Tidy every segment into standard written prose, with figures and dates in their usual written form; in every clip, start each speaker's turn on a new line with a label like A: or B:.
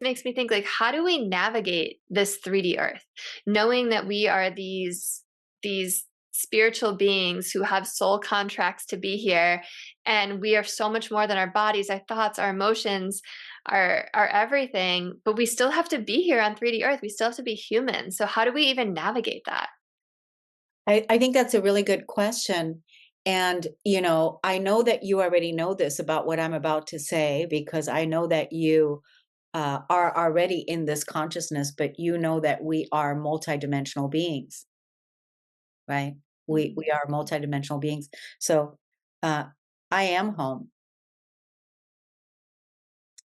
A: makes me think, like, how do we navigate this 3D earth, knowing that we are these spiritual beings who have soul contracts to be here, and we are so much more than our bodies, our thoughts, our emotions, our everything, but we still have to be here on 3D earth. We still have to be human. So how do we even navigate that?
B: I think that's a really good question. And, I know that you already know this about what I'm about to say, because I know that you are already in this consciousness, but you know that we are multidimensional beings, right? We
A: Mhm.
B: are multidimensional beings. So uh, I am home.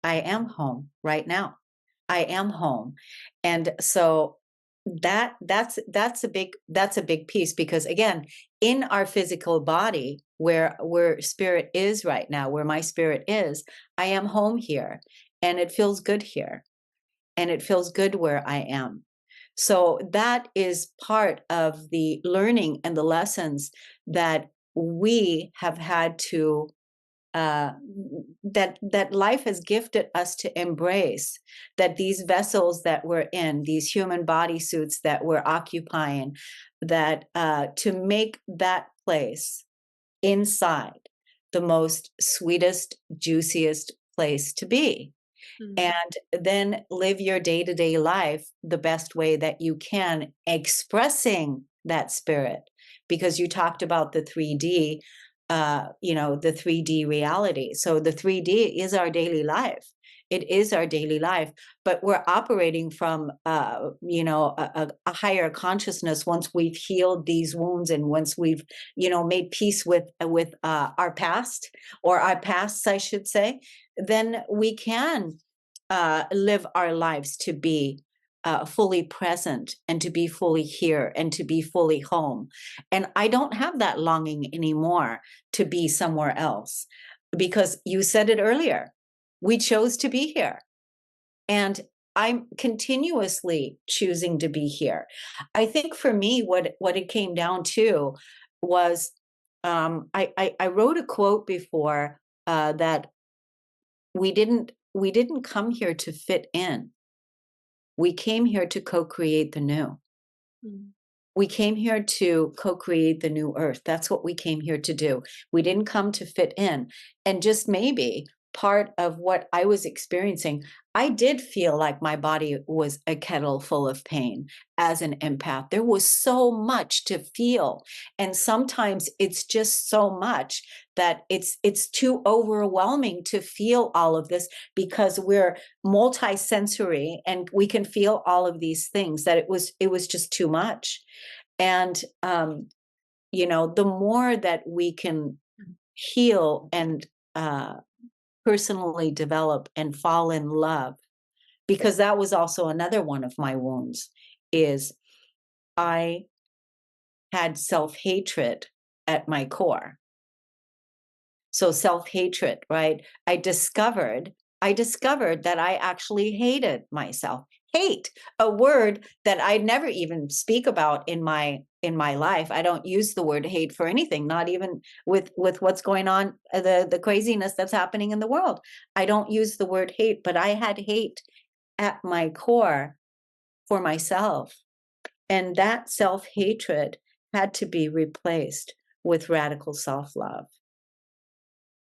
B: I am home right now. I am home. And so that's a big piece, because again, in our physical body, where spirit is right now, where my spirit is, I am home here, and it feels good here, and it feels good where I am. So that is part of the learning and the lessons that we have had to uh, that life has gifted us to embrace, that these vessels that we're in, these human body suits that we're occupying, that to make that place inside the most sweetest, juiciest place to be,
A: Mm.
B: and then live your day-to-day life the best way that you can, expressing that spirit, because you talked about the 3D, the 3D reality. So the 3D is our daily life. It is our daily life, but we're operating from, a higher consciousness. Once we've healed these wounds, and once we've, made peace with our past, or our pasts, I should say, then we can live our lives to be fully present, and to be fully here, and to be fully home. And I don't have that longing anymore to be somewhere else, because you said it earlier. We chose to be here, and I'm continuously choosing to be here. I think for me, what it came down to was, I wrote a quote before, that we didn't come here to fit in. We came here to co-create the new.
A: Mm.
B: We came here to co-create the new earth. That's what we came here to do. We didn't come to fit in. And just maybe part of what I was experiencing, I did feel like my body was a kettle full of pain as an empath. There was so much to feel. And sometimes it's just so much that it's too overwhelming to feel all of this, because we're multisensory and we can feel all of these things, that it was just too much. And the more that we can heal, and uh, personally develop and fall in love, because that was also another one of my wounds, is I had self-hatred at my core. So self-hatred, right? I discovered that I actually hated myself. Hate, a word that I never even speak about in my life. I don't use the word hate for anything, not even with what's going on, the craziness that's happening in the world. I don't use the word hate, but I had hate at my core for myself. And that self-hatred had to be replaced with radical self-love.